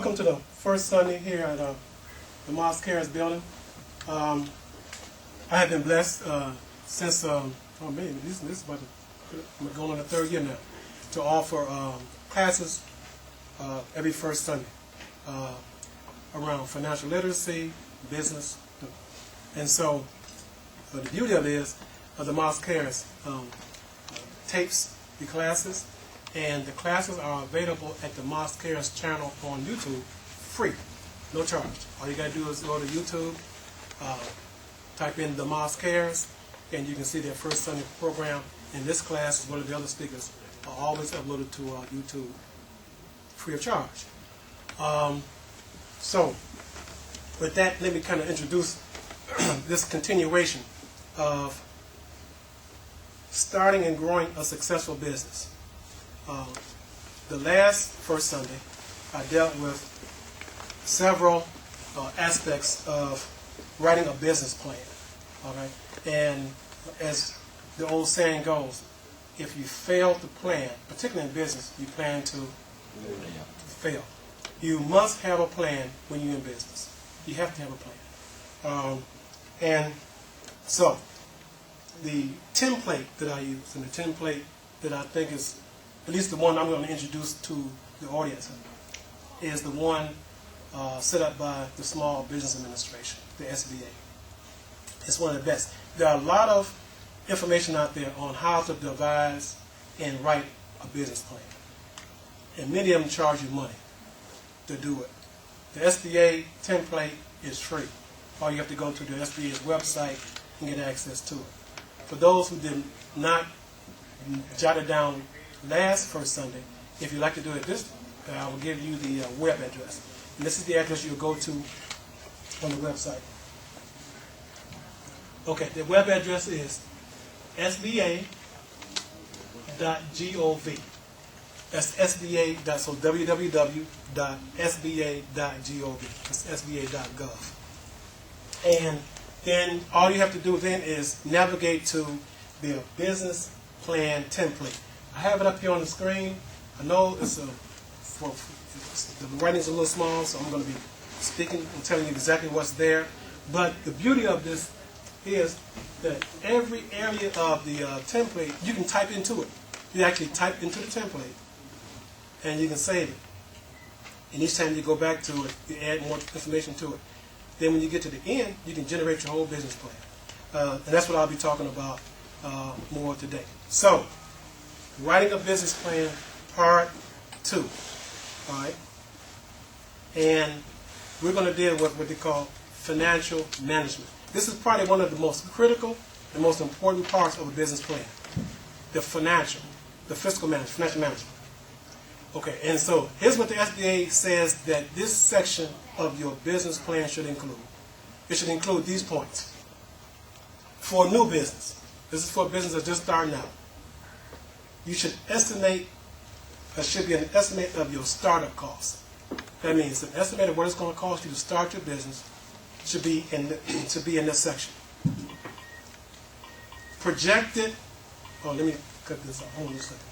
Welcome to the first Sunday here at the Mosque building. I have been blessed since, maybe this is about to, going on the third year now, to offer classes every first Sunday around financial literacy, business. And so the beauty of it is the Mosque tapes the classes, and the classes are available at the Mosque channel on YouTube, free, no charge. All you got to do is go to YouTube, type in the Mosque and you can see their first Sunday program. And this class, as well as the other speakers, are always uploaded to YouTube free of charge. So, with that, let me kind of introduce this continuation of starting and growing a successful business. The last first Sunday, I dealt with several aspects of writing a business plan. All right, and as the old saying goes, if you fail to plan, particularly in business, you plan to fail. You must have a plan when you're in business. You have to have a plan. And so, the template that I use, and the template that I think is, at least the one I'm going to introduce to the audience, is the one set up by the Small Business Administration, the SBA. It's one of the best. There are a lot of information out there on how to devise and write a business plan. And many of them charge you money to do it. The SBA template is free. All you have to go to the SBA's website and get access to it. For those who did not jot it down last first Sunday, if you'd like to do it this, I will give you the web address. And this is the address you'll go to on the website. Okay, the web address is sba.gov. That's SBA. So www.sba.gov. That's sba.gov. And then all you have to do then is navigate to the business plan template. I have it up here on the screen. I know the writing's a little small, so I'm going to be speaking and telling you exactly what's there. But the beauty of this is that every area of the template, you can type into it. You actually type into the template, and you can save it. And each time you go back to it, you add more information to it. Then when you get to the end, you can generate your whole business plan. And that's what I'll be talking about more today. So, writing a business plan, part 2. All right? And we're going to deal with what they call financial management. This is probably one of the most critical and most important parts of a business plan. The fiscal management, financial management. Okay, and so here's what the SBA says that this section of your business plan should include. It should include these points. For a new business, this is for a business that's just starting out, you should estimate, there should be an estimate of your startup costs. That means an estimate of what it's going to cost you to start your business should be in this section. Projected, let me cut this off. Hold on a second.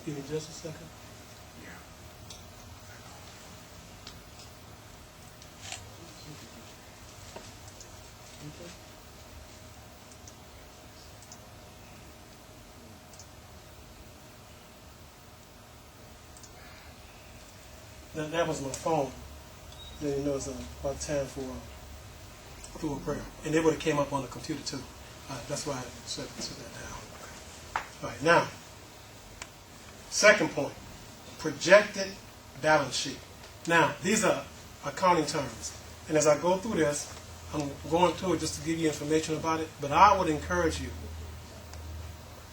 Give me just a second. That was my phone. Then you know it's about time for a prayer. And it would have came up on the computer too. That's why I shut that down. All right, now, second point, projected balance sheet. Now, these are accounting terms. And as I go through this, I'm going through it just to give you information about it, but I would encourage you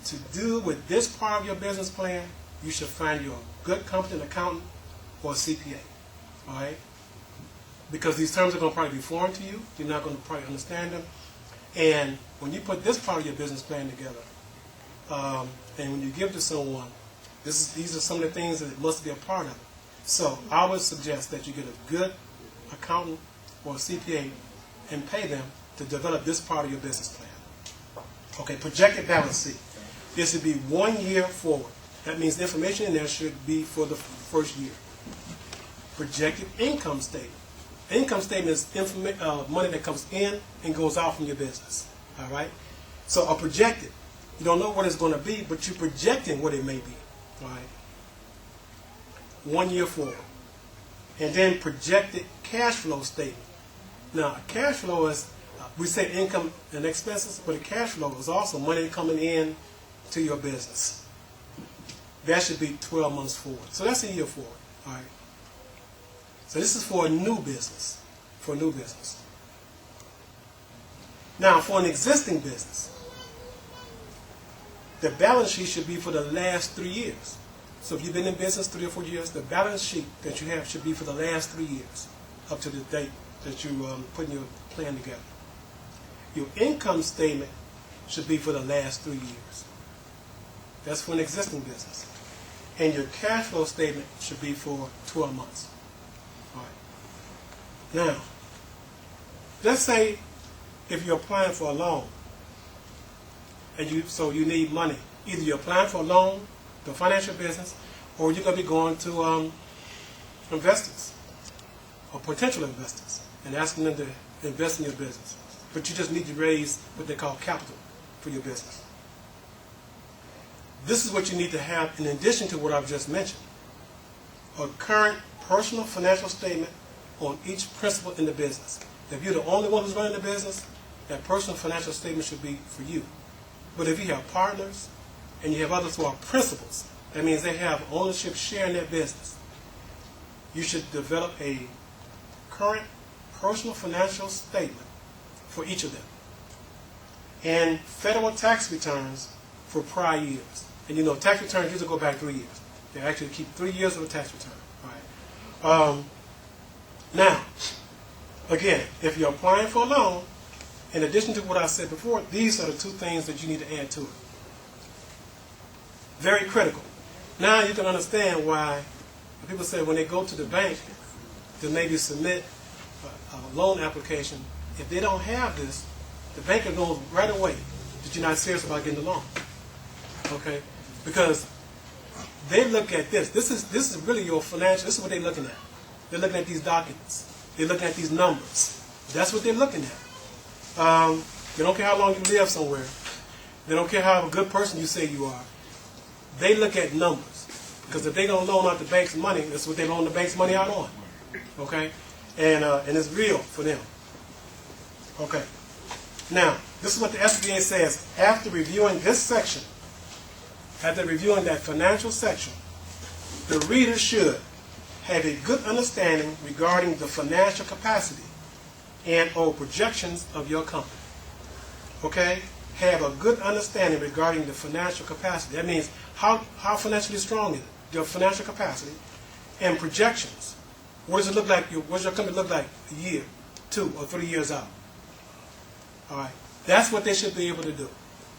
to do with this part of your business plan, you should find you a good, competent accountant or a CPA, all right? Because these terms are going to probably be foreign to you. You're not going to probably understand them. And when you put this part of your business plan together, and when you give to someone, these are some of the things that must be a part of it. So I would suggest that you get a good accountant or a CPA and pay them to develop this part of your business plan. Okay, projected balance sheet. It should be 1 year forward. That means the information in there should be for the first year. Projected income statement. Income statement is money that comes in and goes out from your business. All right? So a projected, you don't know what it's going to be, but you're projecting what it may be. All right? 1 year forward. And then projected cash flow statement. Now, cash flow is, we say income and expenses, but a cash flow is also money coming in to your business. That should be 12 months forward. So that's a year forward. All right. So this is for a new business. For a new business. Now, for an existing business, the balance sheet should be for the last 3 years. So if you've been in business 3 or 4 years, the balance sheet that you have should be for the last 3 years, up to the date that you putting your plan together. Your income statement should be for the last 3 years. That's for an existing business. And your cash flow statement should be for 12 months. All right. Now, let's say if you're applying for a loan, and you need money. Either you're applying for a loan to a financial business, or you're going to be going to investors or potential investors and asking them to invest in your business. But you just need to raise what they call capital for your business. This is what you need to have in addition to what I've just mentioned. A current personal financial statement on each principal in the business. If you're the only one who's running the business, that personal financial statement should be for you. But if you have partners and you have others who are principals, that means they have ownership share in their business, you should develop a current personal financial statement for each of them. And federal tax returns for prior years. And you know, tax returns usually go back 3 years. They actually keep 3 years of a tax return. All right. Now, again, if you're applying for a loan, in addition to what I said before, these are the 2 things that you need to add to it. Very critical. Now you can understand why people say when they go to the bank to maybe submit a loan application, if they don't have this, the banker knows right away that you're not serious about getting the loan. Okay? Because they look at this. This is really your financial, this is what they're looking at. They're looking at these documents. They're looking at these numbers. That's what they're looking at. They don't care how long you live somewhere. They don't care how a good person you say you are. They look at numbers. Because if they're going to loan out the bank's money, that's what they loan the bank's money out on. Okay? And it's real for them. Okay. Now, this is what the SBA says. After reviewing this section, after reviewing that financial section, the reader should have a good understanding regarding the financial capacity and or projections of your company. Okay? Have a good understanding regarding the financial capacity. That means how financially strong is it? Your financial capacity and projections. What does it look like? What does your company look like a year, 2 or 3 years out? All right. That's what they should be able to do.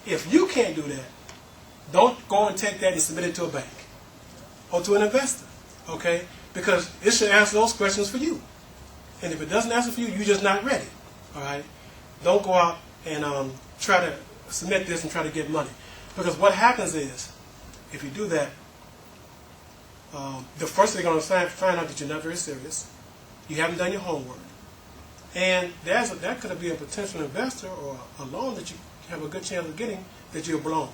If you can't do that, don't go and take that and submit it to a bank or to an investor. Okay? Because it should answer those questions for you. And if it doesn't answer for you, you're just not ready. All right? Don't go out and try to submit this and try to get money. Because what happens is, if you do that, the first thing they're going to find out that you're not very serious. You haven't done your homework. And that could be a potential investor or a loan that you have a good chance of getting that you're blown,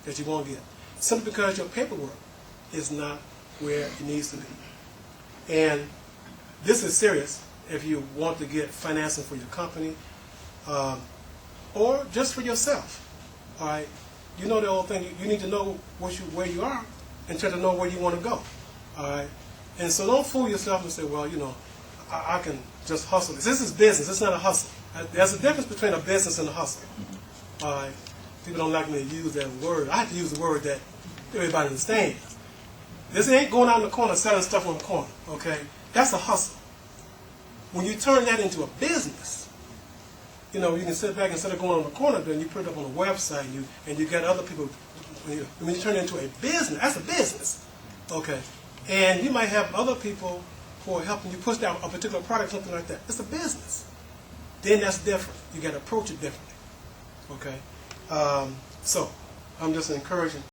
that you won't get. Simply because your paperwork is not where it needs to be. And this is serious if you want to get financing for your company or just for yourself. All right? You know the old thing, you need to know where you are in terms of know where you want to go. All right? And so don't fool yourself and say, well, you know, I can just hustle. This is business. It's not a hustle. There's a difference between a business and a hustle. All right? People don't like me to use that word. I have to use the word that everybody understands. This ain't going out in the corner selling stuff on the corner. Okay? That's a hustle. When you turn that into a business, you know, you can sit back instead of going on the corner, then you put it up on a website and you get other people. When you turn it into a business, that's a business. Okay? And you might have other people who are helping you push down a particular product, something like that. It's a business. Then that's different. You got to approach it differently. Okay? I'm just encouraging